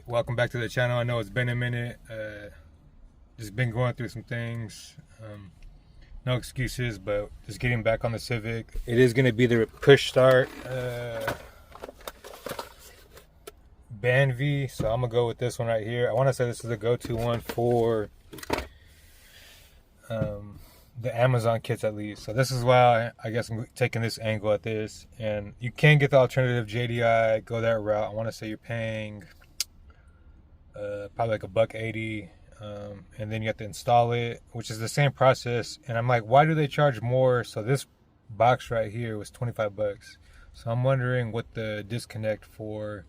Welcome back to the channel. I know it's been a minute. Just been going through some things. No excuses, but just getting back on the Civic. It is going to be the push start Banvie, so I'm gonna go with this one right here. I want to say this is the go-to one for the Amazon kits, at least. So this is why I guess I'm taking this angle at this. And you can get the alternative JDI, go that route. I want to say you're paying probably like $1.80, and then you have to install it, which is the same process. And I'm like, why do they charge more? So this box right here was 25 bucks. So I'm wondering what the disconnect for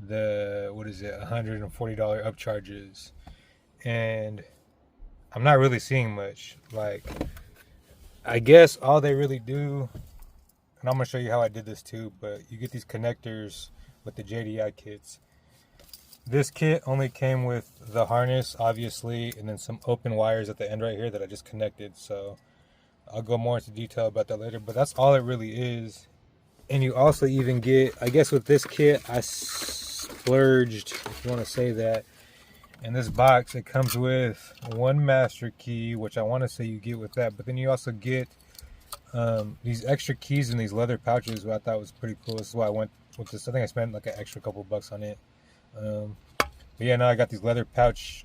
the, what is it, $140 upcharge is. And I'm not really seeing much. Like, I guess all they really do, and I'm gonna show you how I did this too, but you get these connectors with the JDI kits. This kit only came with the harness, obviously, and then some open wires at the end right here that I just connected. So I'll go more into detail about that later, but that's all it really is. And you also even get, I guess with this kit, I splurged, if you want to say that. In this box, it comes with one master key, which I want to say you get with that, but then you also get these extra keys in these leather pouches, which I thought was pretty cool. This is why I went with this. I think I spent like an extra couple bucks on it. But yeah, now I got these leather pouch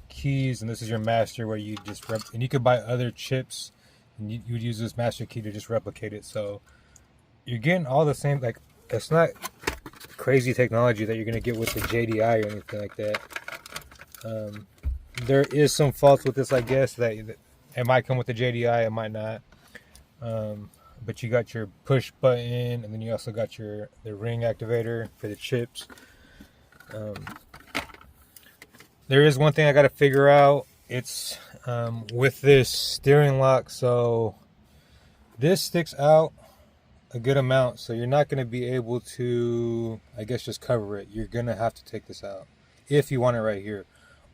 keys, and this is your master, where you just and you could buy other chips, and you would use this master key to just replicate it. So you're getting all the same, like, it's not crazy technology that you're gonna get with the JDI or anything like that. There is some faults with this, I guess, that it might come with the JDI, it might not. But you got your push button, and then you also got the ring activator for the chips. There is one thing I got to figure out. It's with this steering lock. So this sticks out a good amount, so you're not going to be able to, I guess, just cover it. You're going to have to take this out if you want it right here.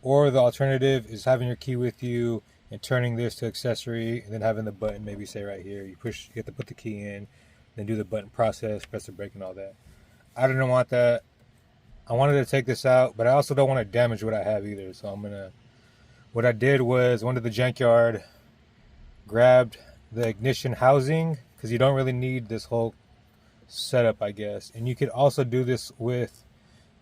Or the alternative is having your key with you and turning this to accessory, and then having the button maybe say right here. You have to put the key in, then do the button process, press the brake and all that. I didn't want that. I wanted to take this out, but I also don't want to damage what I have either. So what I did was went to the junkyard, grabbed the ignition housing, because you don't really need this whole setup, I guess. And you could also do this with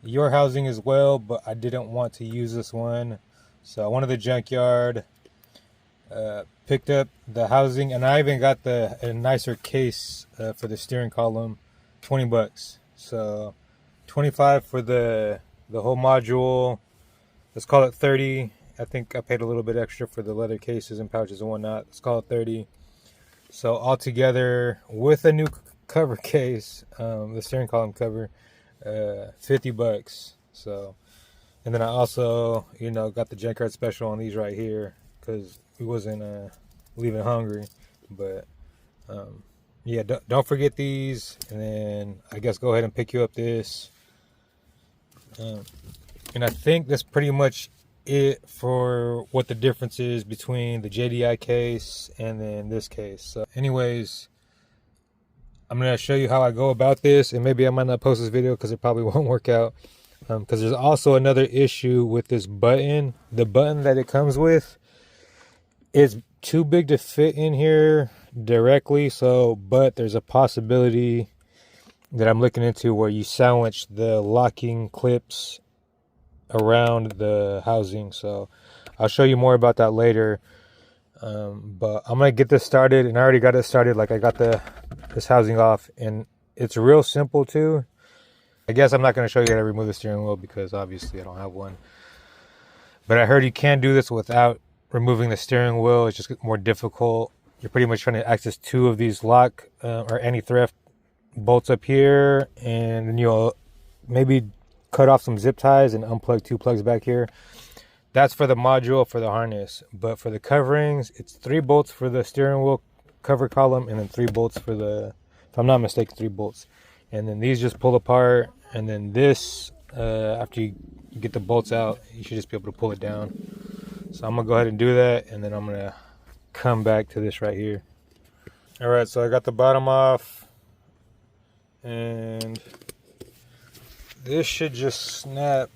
your housing as well, but I didn't want to use this one. So I went to the junkyard, picked up the housing, and I even got a nicer case for the steering column, 20 bucks. So 25 for the whole module. Let's call it 30. I think I paid a little bit extra for the leather cases and pouches and whatnot. Let's call it 30. So altogether, with a new cover case, the steering column cover, 50 bucks. So, and then I also, got the junkyard special on these right here, because we wasn't leaving hungry. But yeah, don't forget these, and then I guess go ahead and pick you up this. And I think that's pretty much it for what the difference is between the JDI case and then this case. So anyways, I'm going to show you how I go about this, and maybe I might not post this video because it probably won't work out, because there's also another issue with this button. The button that it comes with is too big to fit in here directly, but there's a possibility that I'm looking into where you sandwich the locking clips around the housing. So I'll show you more about that later. But I'm gonna get this started, and I already got it started. Like, I got this housing off, and it's real simple too. I guess I'm not gonna show you how to remove the steering wheel because obviously I don't have one. But I heard you can do this without removing the steering wheel. It's just more difficult. You're pretty much trying to access two of these lock or anti-theft bolts up here, and then you'll maybe cut off some zip ties and unplug two plugs back here. That's for the module, for the harness. But for the coverings, it's 3 bolts for the steering wheel cover column, and then 3 bolts for the, if I'm not mistaken, 3 bolts. And then these just pull apart, and then this, after you get the bolts out, you should just be able to pull it down. So I'm gonna go ahead and do that, and then I'm gonna come back to this right here. All right, so I got the bottom off, and this should just snap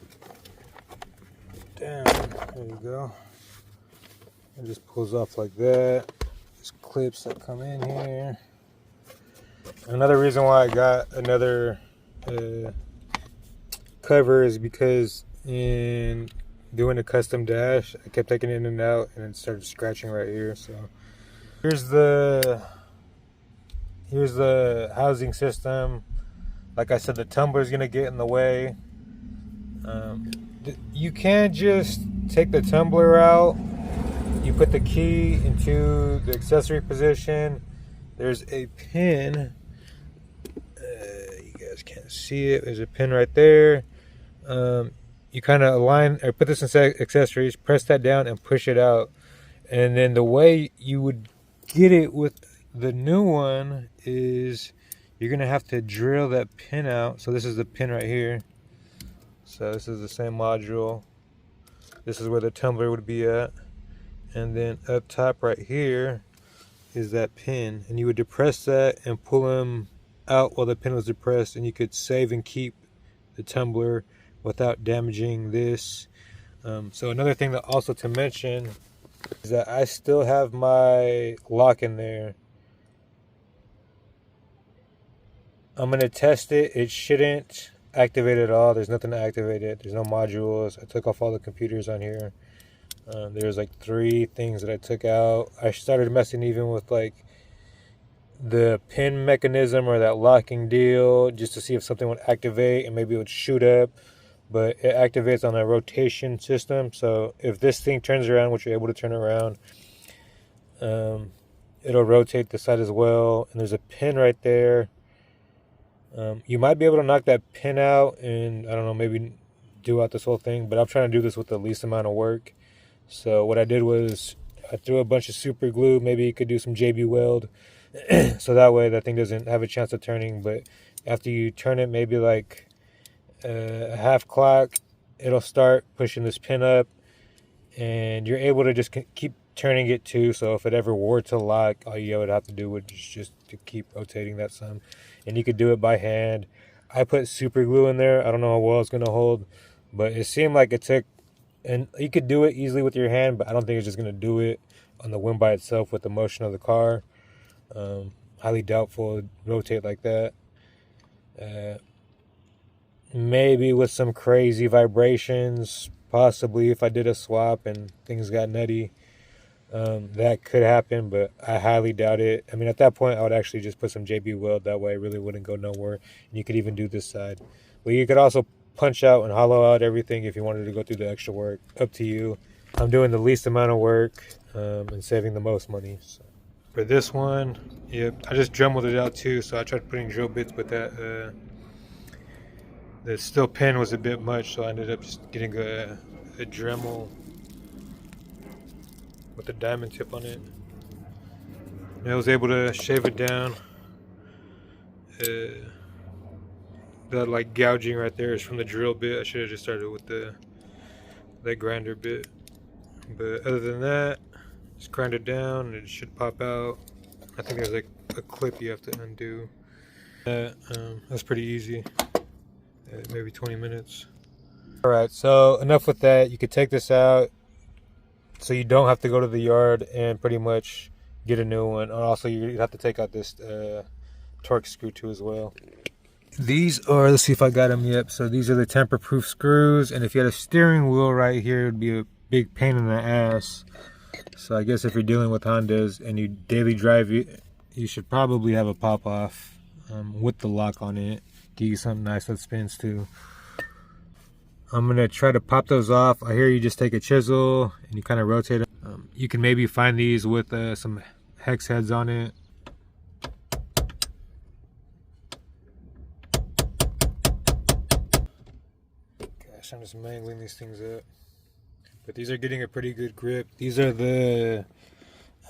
down. There you go. It just pulls off like that. There's clips that come in here. Another reason why I got another cover is because in doing a custom dash, I kept taking it in and out, and it started scratching right here. So here's the housing system. Like I said, the tumbler is gonna get in the way. You can't just take the tumbler out. You put the key into the accessory position. There's a pin. You guys can't see it. There's a pin right there. You kind of align or put this in accessories, press that down and push it out. And then the way you would get it with the new one is you're going to have to drill that pin out. So this is the pin right here. So this is the same module. This is where the tumbler would be at. And then up top right here is that pin. And you would depress that and pull them out while the pin was depressed. And you could save and keep the tumbler without damaging this. So another thing that also to mention is that I still have my lock in there. I'm going to test it. It shouldn't activate at all. There's nothing to activate it. There's no modules. I took off all the computers on here. There's like 3 things that I took out. I started messing even with like the pin mechanism or that locking deal just to see if something would activate and maybe it would shoot up. But it activates on a rotation system. So if this thing turns around, which you're able to turn around, it'll rotate the side as well. And there's a pin right there. You might be able to knock that pin out and, I don't know, maybe do out this whole thing. But I'm trying to do this with the least amount of work. So what I did was I threw a bunch of super glue. Maybe you could do some JB weld. So that way that thing doesn't have a chance of turning. But after you turn it maybe like a half clock, it'll start pushing this pin up. And you're able to just keep turning it too. So if it ever were to lock, all you would have to do would just to keep rotating that some. And you could do it by hand. I put super glue in there. I don't know how well it's going to hold. But it seemed like it took... And you could do it easily with your hand, but I don't think it's just going to do it on the wind by itself with the motion of the car. Highly doubtful it would rotate like that. Maybe with some crazy vibrations, possibly if I did a swap and things got nutty, that could happen, but I highly doubt it. I mean, at that point, I would actually just put some JB weld. That way it really wouldn't go nowhere. And you could even do this side. But you could also punch out and hollow out everything if you wanted to go through the extra work. Up to you. I'm doing the least amount of work and saving the most money. So. For this one, yep, I just dremelled it out too. So I tried putting drill bits, but that the steel pin was a bit much, so I ended up just getting a Dremel with a diamond tip on it. And I was able to shave it down. That like gouging right there is from the drill bit. I should have just started with that grinder bit. But other than that, just grind it down and it should pop out. I think there's like a clip you have to undo. That's pretty easy. Maybe 20 minutes. Alright, so enough with that. You could take this out so you don't have to go to the yard and pretty much get a new one. And also you have to take out this torque screw too as well. These are, let's see if I got them yet. So these are the tamper-proof screws, and if you had a steering wheel right here, it would be a big pain in the ass. So I guess if you're dealing with Hondas and you daily drive it, you should probably have a pop-off with the lock on it. Give you something nice that spins too. I'm gonna try to pop those off. I hear you just take a chisel and you kind of rotate them. You can maybe find these with some hex heads on it. Gosh, I'm just mangling these things up. But these are getting a pretty good grip. These are the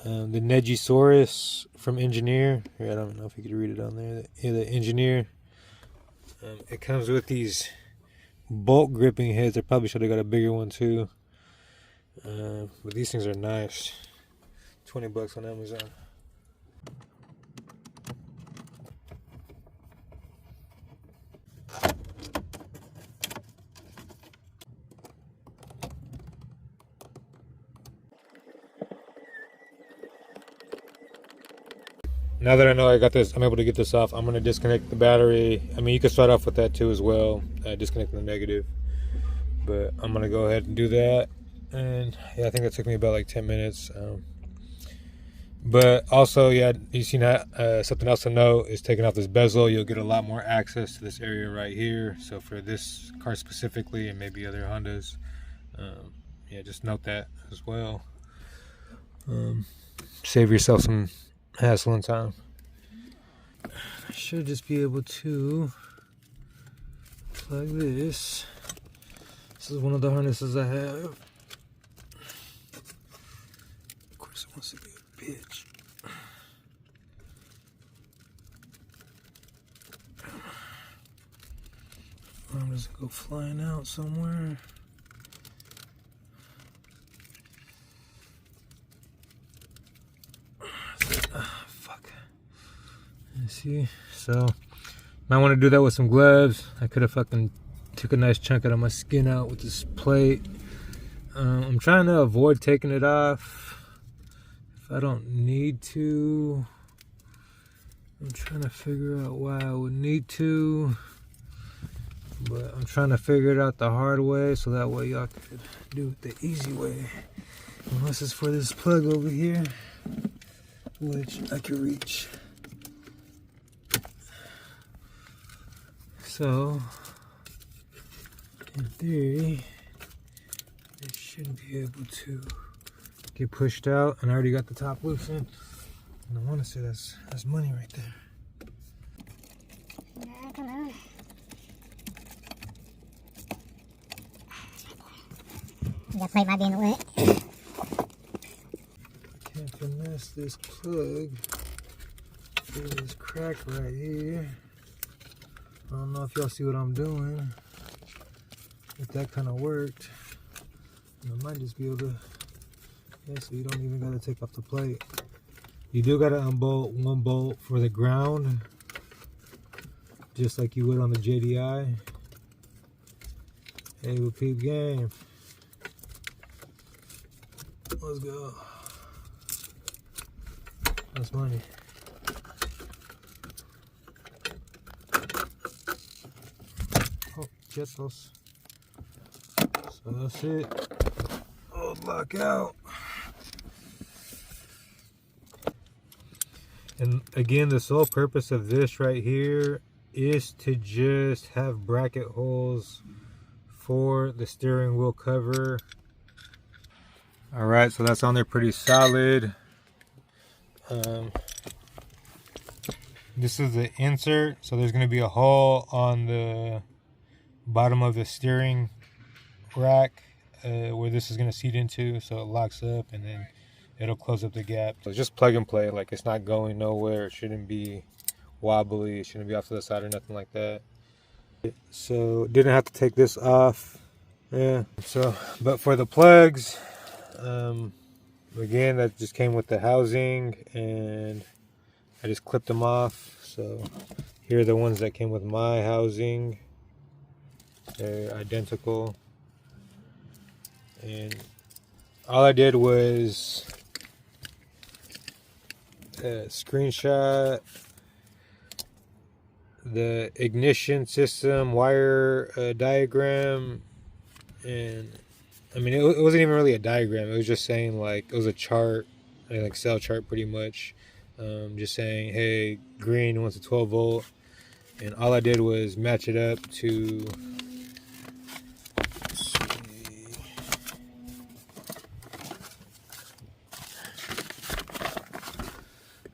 Negisaurus from Engineer. Here, I don't know if you could read it on there. Yeah, the Engineer. It comes with these bolt gripping heads. I probably should have got a bigger one too. But these things are nice. $20 on Amazon. now that I know I got this, I'm able to get this off. I'm gonna disconnect the battery. I mean, you can start off with that too as well, disconnecting the negative. But I'm gonna go ahead and do that. And yeah, I think that took me about like 10 minutes. But also, yeah, you seen that something else to note is taking off this bezel, you'll get a lot more access to this area right here. So for this car specifically, and maybe other Hondas, yeah, just note that as well. Save yourself some hassle and time. I should just be able to plug this. This is one of the harnesses I have. Of course, it wants to be a bitch. I'm just gonna go flying out somewhere. Fuck. Let's see. So, might want to do that with some gloves. I could have fucking took a nice chunk out of my skin out with this plate. I'm trying to avoid taking it off if I don't need to. I'm trying to figure out why I would need to, but I'm trying to figure it out the hard way so that way y'all could do it the easy way. Unless it's for this plug over here, which I can reach. So, in theory, it should be able to get pushed out, and I already got the top loosened. And I want to say that's money right there. Yeah, come on. That plate might be in the way. I can't finesse this plug. There's this crack right here. I don't know if y'all see what I'm doing. If that kind of worked, I might just be able to. Yeah, so you don't even gotta take off the plate. You do gotta unbolt one bolt for the ground, just like you would on the JDI. Hey, we'll peep game. Let's go. That's money. Oh, Jetos. So that's it. Oh, lock out. And again, the sole purpose of this right here is to just have bracket holes for the steering wheel cover. All right, so that's on there pretty solid. This is the insert, so there's going to be a hole on the bottom of the steering rack where this is going to seat into, so it locks up and then it'll close up the gap. So it's just plug and play, like it's not going nowhere. It shouldn't be wobbly, it shouldn't be off to the side or nothing like that. So didn't have to take this off. Yeah, so but for the plugs, again, that just came with the housing and I just clipped them off. So here are the ones that came with my housing. They're identical. And all I did was screenshot the ignition system wire diagram, and I mean it wasn't even really a diagram. It was just saying, like, it was a chart, an Excel chart pretty much, just saying, hey, green wants a 12 volt, and all I did was match it up to,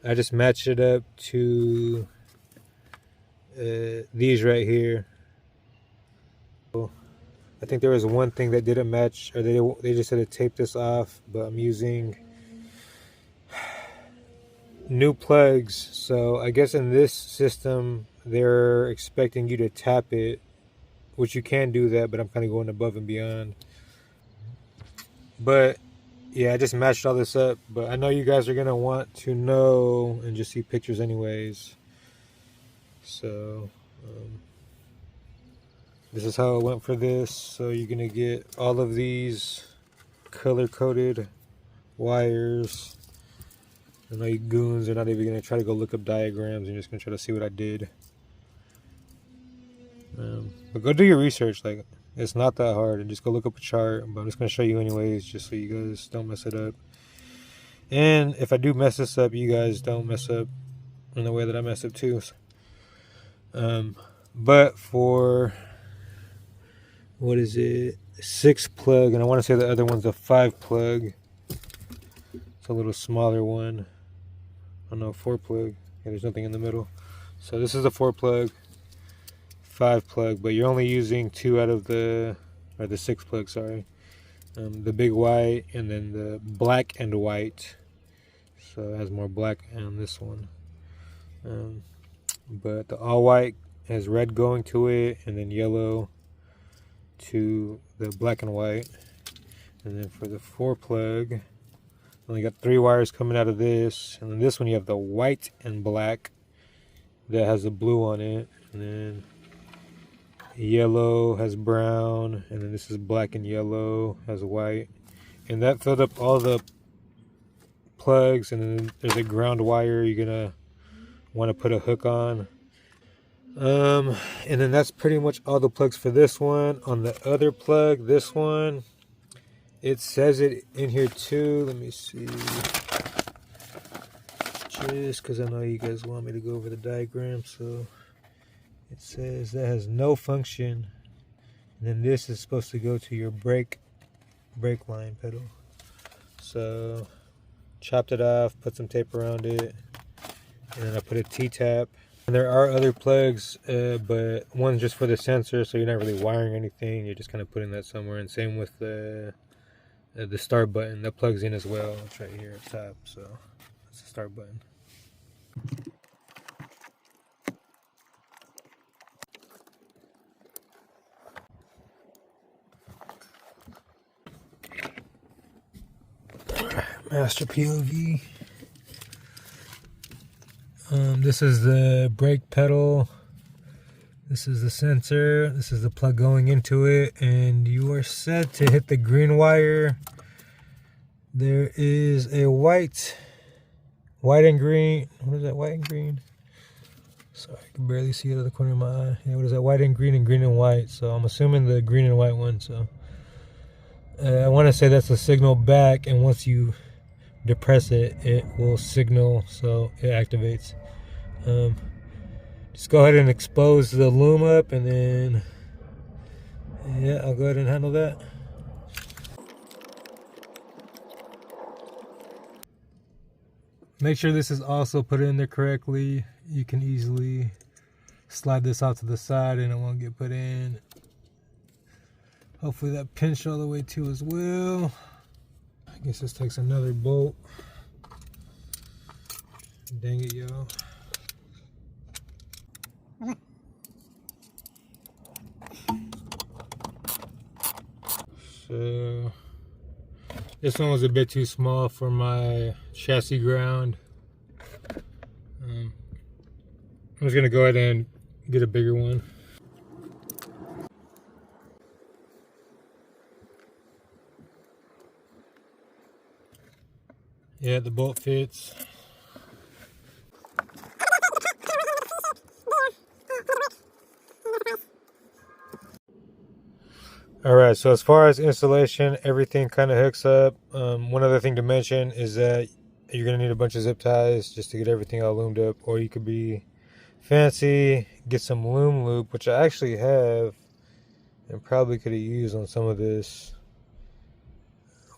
I just matched it up to these right here. I think there was one thing that didn't match, or they just had to tape this off, but I'm using new plugs. So I guess in this system they're expecting you to tap it, which you can do that, but I'm kind of going above and beyond. But yeah, I just matched all this up, but I know you guys are gonna want to know and just see pictures anyways. So this is how it went for this. So you're gonna get all of these color-coded wires. I know you goons are not even going to try to go look up diagrams. You're just going to try to see what I did. But go do your research. Like, it's not that hard. And just go look up a chart. But I'm just going to show you anyways, just so you guys don't mess it up. And if I do mess this up, you guys don't mess up in the way that I messed up too. But for, what is it, 6 plug, and I want to say the other one's a 5 plug. It's a little smaller one. I don't know, 4 plug. Yeah, there's nothing in the middle. So this is a 4 plug, 5 plug, but you're only using 2 out of the 6 plug, sorry. The big white and then the black and white. So it has more black on this one. But the all white has red going to it, and then yellow to the black and white. And then for the 4 plug, only got 3 wires coming out of this. And then this one you have the white and black that has the blue on it. And then yellow has brown. And then this is black and yellow has white. And that filled up all the plugs. And then there's a ground wire you're gonna want to put a hook on. And then that's pretty much all the plugs for this one. On the other plug, this one, it says it in here too. Let me see. Just because I know you guys want me to go over the diagram. So it says that has no function. And then this is supposed to go to your brake line pedal. So chopped it off, put some tape around it. And then I put a T-tap. And there are other plugs, but one's just for the sensor, so you're not really wiring anything. You're just kind of putting that somewhere. And same with the start button. That plugs in as well. It's right here at top. So that's the start button. Master POV. This is the brake pedal. This is the sensor. This is the plug going into it, and you are set to hit the green wire. There is a white and green. What is that? White and green. Sorry, I can barely see it out of the corner of my eye. Yeah, what is that? White and green and white. So I'm assuming the green and white one. So I want to say that's the signal back, and once you depress it, it will signal, so it activates. Just go ahead and expose the loom up, and then yeah, I'll go ahead and handle that. Make sure this is also put in there correctly. You can easily slide this off to the side and it won't get put in. Hopefully that pinched all the way too as well. I guess this takes another bolt. Dang it, y'all. So this one was a bit too small for my chassis ground. I'm just gonna go ahead and get a bigger one. Yeah, the bolt fits. Alright, so as far as installation, everything kind of hooks up. One other thing to mention is that you're going to need a bunch of zip ties just to get everything all loomed up. Or you could be fancy, get some loom loop, which I actually have and probably could have used on some of this.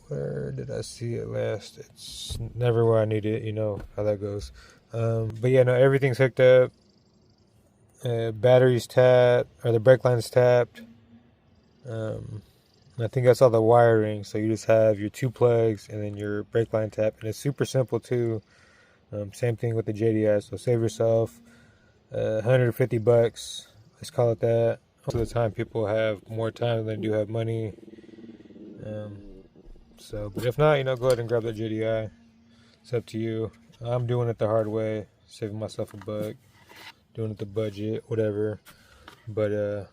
Where did I see it last? It's never where I need it, you know how that goes. But yeah, no, everything's hooked up. Battery's tapped, or the brake line's tapped. I think that's all the wiring. So you just have your 2 plugs and then your brake line tap, and it's super simple too. Same thing with the JDI. So save yourself $150. Let's call it that. Most of the time, people have more time than they do have money. But if not, you know, go ahead and grab that JDI. It's up to you. I'm doing it the hard way, saving myself a buck, doing it the budget, whatever. But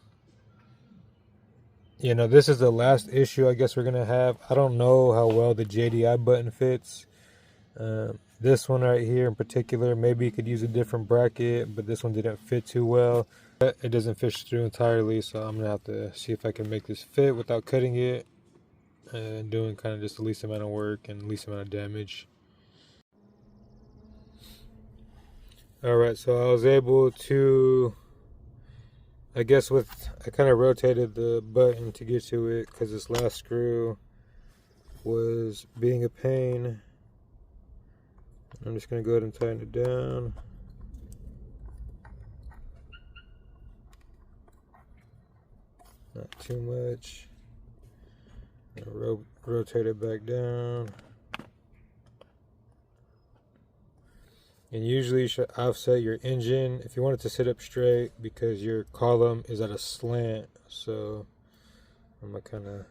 you know, this is the last issue I guess we're gonna have. I don't know how well the JDI button fits. This one right here in particular, maybe you could use a different bracket, but this one didn't fit too well. It doesn't fish through entirely, so I'm gonna have to see if I can make this fit without cutting it and doing kind of just the least amount of work and least amount of damage. Alright, so I was able to, I guess I kind of rotated the button to get to it because this last screw was being a pain. I'm just going to go ahead and tighten it down. Not too much. Rotate it back down. And usually you should offset your engine if you want it to sit up straight because your column is at a slant. So I'm going to kind of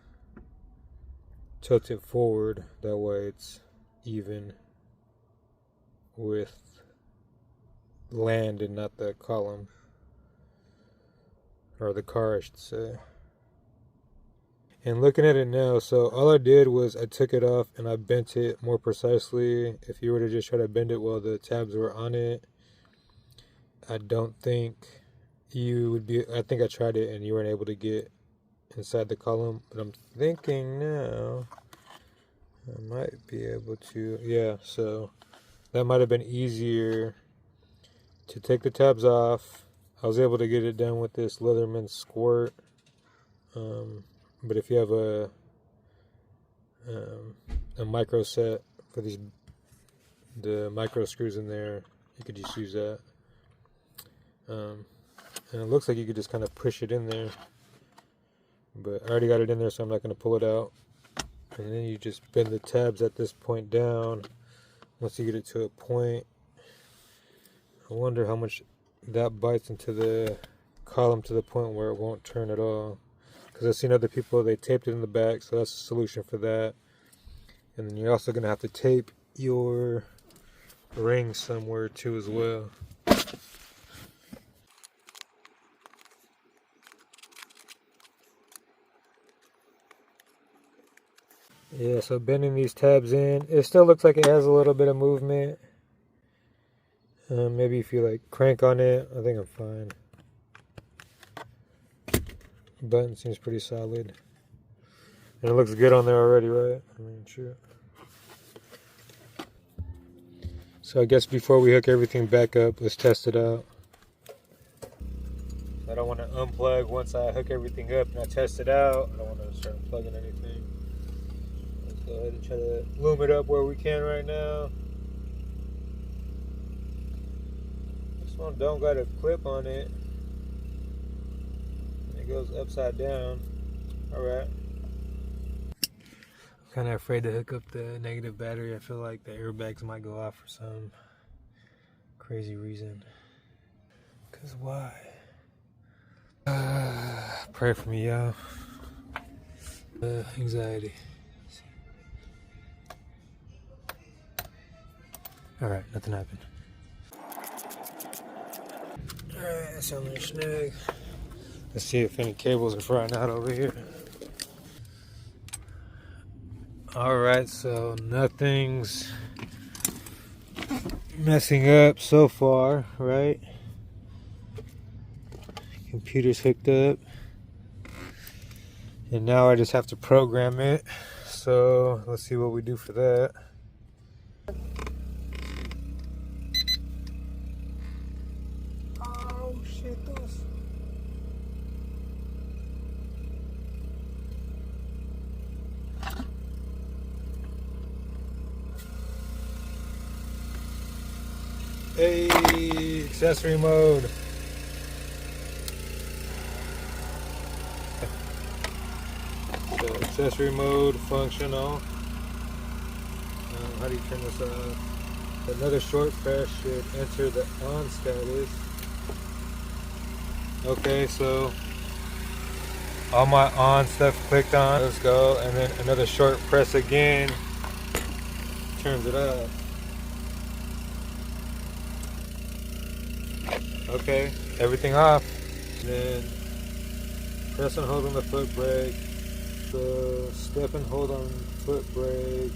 tilt it forward. That way it's even with land and not the column. Or the car, I should say. And looking at it now, so all I did was I took it off and I bent it more precisely. If you were to just try to bend it while the tabs were on it, I don't think you would be, I think I tried it and you weren't able to get inside the column. But I'm thinking now I might be able to, yeah, so that might have been easier to take the tabs off. I was able to get it done with this Leatherman squirt. But if you have a micro set for the micro screws in there, you could just use that. And it looks like you could just kind of push it in there. But I already got it in there, so I'm not going to pull it out. And then you just bend the tabs at this point down. Once you get it to a point, I wonder how much that bites into the column to the point where it won't turn at all. Because I've seen other people, they taped it in the back, so that's a solution for that. And then you're also going to have to tape your ring somewhere too as well. Yeah, so bending these tabs in, it still looks like it has a little bit of movement. Maybe if you like crank on it, I think I'm fine. Button seems pretty solid. And it looks good on there already, right? I mean, sure. So I guess before we hook everything back up, let's test it out. I don't want to unplug once I hook everything up and I test it out. I don't want to start plugging anything. Let's go ahead and try to loom it up where we can right now. This one don't got a clip on it. It goes upside down. Alright. I'm kind of afraid to hook up the negative battery. I feel like the airbags might go off for some crazy reason. Cause why? Pray for me, y'all. Anxiety. Alright, nothing happened. Alright, that's on there snug. Let's see if any cables are frying out over here. Alright, so nothing's messing up so far, right? Computer's hooked up. And now I just have to program it. So let's see what we do for that. Oh shit, those. Hey, accessory mode. So accessory mode functional. How do you turn this off? Another short press should enter the on status. Okay, so all my on stuff clicked on. Let's go, and then another short press again turns it off. Okay, everything off. Then press and hold on the foot brake. So step and hold on foot brake.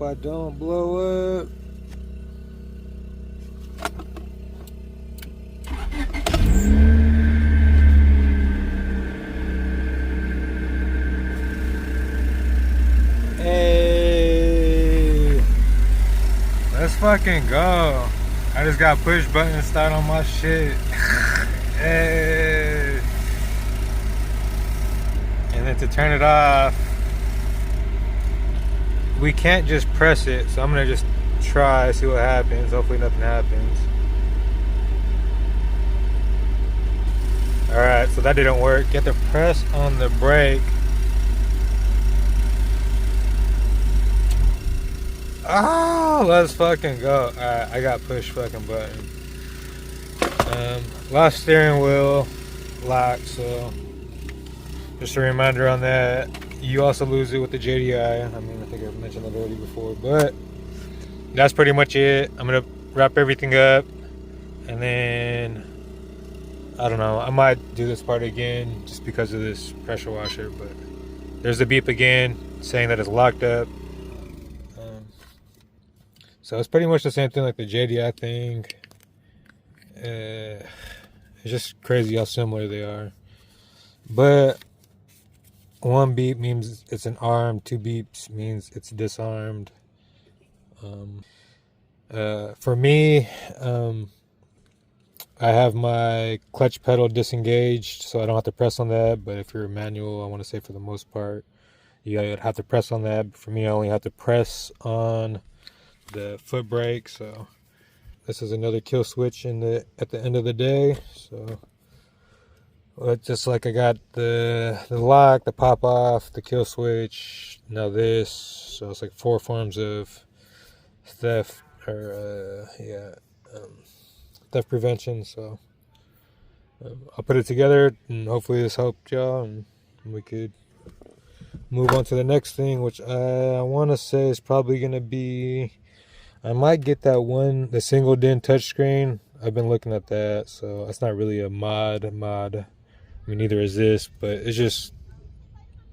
Hope I don't blow up. Hey, let's fucking go. I just got push button start on my shit. Hey. And then to turn it off, we can't just press it, so I'm gonna just try, see what happens. Hopefully nothing happens. Alright, so that didn't work. You have to press on the brake. Oh, let's fucking go. Alright, I got push fucking button. Lost steering wheel lock, so just a reminder on that. You also lose it with the JDI. I mean, I think I've mentioned that already before, but that's pretty much it. I'm gonna wrap everything up, and then I don't know, I might do this part again just because of this pressure washer, but there's the beep again saying that it's locked up. So it's pretty much the same thing like the JDI thing. It's just crazy how similar they are, but one beep means it's an arm, two beeps means it's disarmed. For me, I have my clutch pedal disengaged, so I don't have to press on that. But if you're manual, I want to say for the most part, you have to press on that. But for me, I only have to press on the foot brake. So this is another kill switch at the end of the day. So it's just like I got the lock, the pop off, the kill switch, now this. So it's like 4 forms of theft or theft prevention. So I'll put it together and hopefully this helped y'all and we could move on to the next thing, which I want to say is probably going to be, I might get that one, the single DIN touchscreen. I've been looking at that, so that's not really a mod. I mean, neither is this, but it's just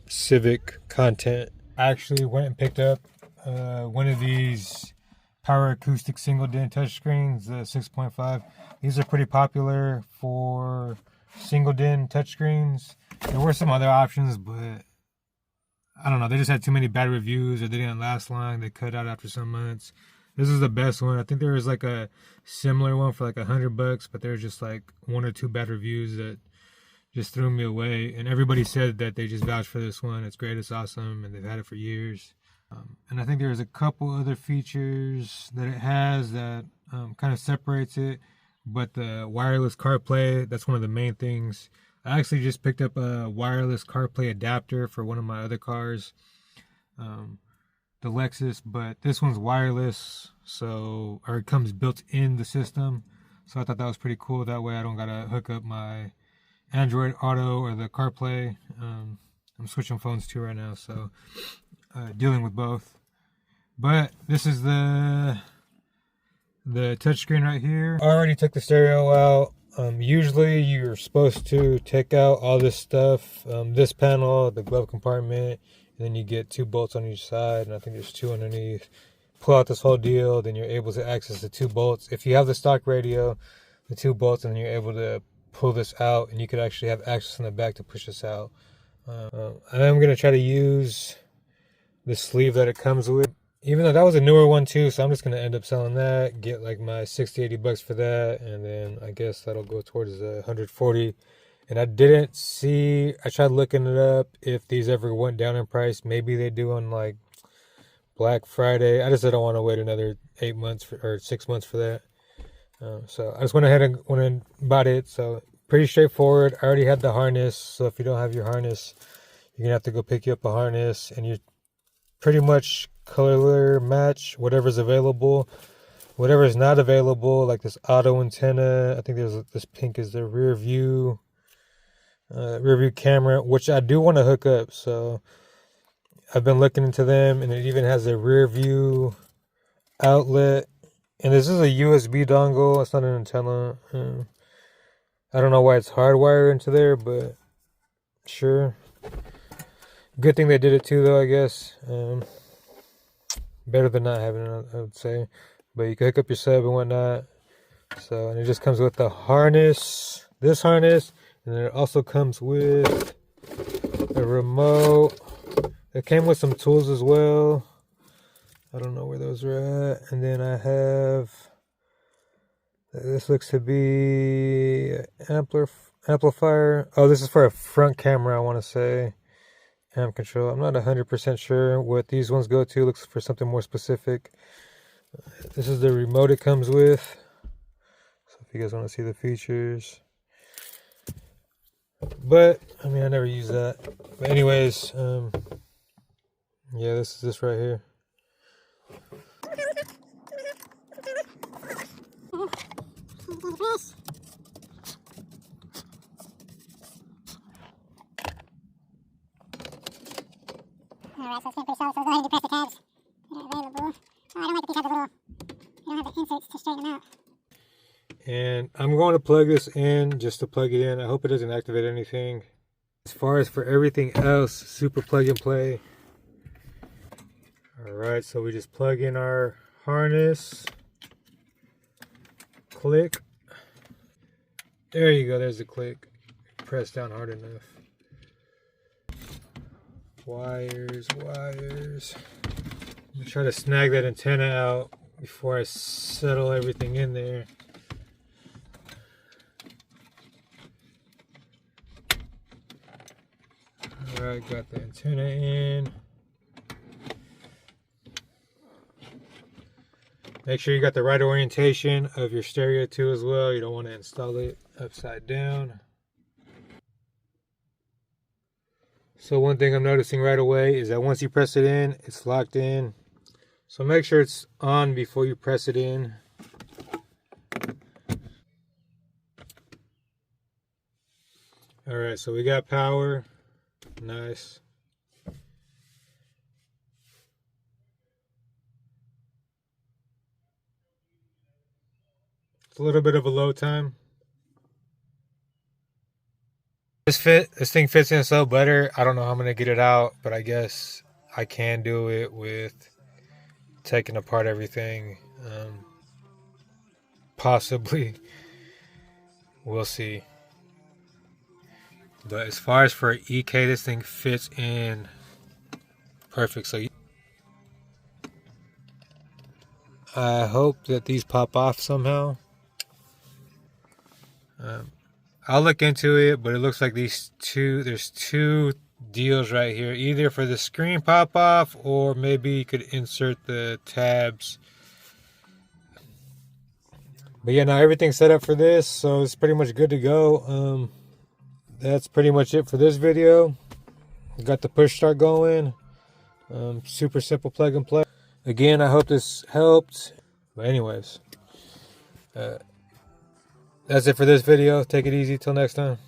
civic content. I actually went and picked up one of these power acoustic single DIN touchscreens, the 6.5. These are pretty popular for single DIN touchscreens. There were some other options, but I don't know. They just had too many bad reviews, or they didn't last long. They cut out after some months. This is the best one. I think there was like a similar one for like $100, but there's just like 1 or 2 bad reviews that just threw me away. And everybody said that they just vouched for this one. It's great, it's awesome, and they've had it for years. And I think there's a couple other features that it has that kind of separates it. But the wireless CarPlay, that's one of the main things. I actually just picked up a wireless CarPlay adapter for one of my other cars. The Lexus, but this one's wireless, so, or it comes built in the system. So I thought that was pretty cool. That way I don't gotta hook up my Android Auto or the CarPlay. I'm switching phones too right now, so dealing with both. But this is the touchscreen right here. I already took the stereo out. Usually you're supposed to take out all this stuff, this panel, the glove compartment, and then you get 2 bolts on each side, and I think there's 2 underneath. Pull out this whole deal, then you're able to access the 2 bolts. If you have the stock radio, the 2 bolts, and then you're able to pull this out, and you could actually have access in the back to push this out. And I'm going to try to use the sleeve that it comes with, even though that was a newer one too, so I'm just going to end up selling that, get like my $60-80 for that, and then I guess that'll go towards the $140. And I didn't see, I tried looking it up if these ever went down in price. Maybe they do on like Black Friday. I just don't want to wait another 8 months or 6 months for that. So I just went ahead and bought it. So pretty straightforward. I already had the harness, so if you don't have your harness, you're gonna have to go pick you up a harness, and you pretty much color match whatever's available. Whatever is not available, like this auto antenna, I think there's this pink is the rear view camera, which I do want to hook up. So I've been looking into them, and it even has a rear view outlet. And this is a USB dongle. It's not an antenna. I don't know why it's hardwired into there, but sure. Good thing they did it too, though, I guess. Better than not having it, I would say. But you can hook up your sub and whatnot. So, and it just comes with the harness, this harness, and then it also comes with a remote. It came with some tools as well. I don't know where those are at. And then I have, this looks to be amplifier. Oh, this is for a front camera, I want to say. Amp control. I'm not 100% sure what these ones go to. Looks for something more specific. This is the remote it comes with. So if you guys want to see the features. But, I mean, I never use that. But anyways, yeah, this is this right here. Alright, so it's been pretty solid, so go ahead and depress the tabs that are available. Oh, I don't like that these have the little, they don't have the inserts to straighten them out. And I'm going to plug this in just to plug it in. I hope it doesn't activate anything. As far as for everything else, super plug and play. Alright, so we just plug in our harness. Click. There you go, there's the click. Press down hard enough. Wires. I'm gonna try to snag that antenna out before I settle everything in there. Alright, got the antenna in. Make sure you got the right orientation of your stereo too as well. You don't want to install it upside down. So one thing I'm noticing right away is that once you press it in, it's locked in. So make sure it's on before you press it in. Alright, so we got power. Nice. It's a little bit of a load time. This thing fits in so better. I don't know how I'm gonna get it out, but I guess I can do it with taking apart everything. Possibly. We'll see. But as far as for EK, this thing fits in perfect. So I hope that these pop off somehow. I'll look into it, but it looks like there's two deals right here. Either for the screen pop off, or maybe you could insert the tabs. But yeah, now everything's set up for this, so it's pretty much good to go. That's pretty much it for this video. Got the push start going. Super simple plug and play. Again, I hope this helped. But anyways, that's it for this video. Take it easy till next time.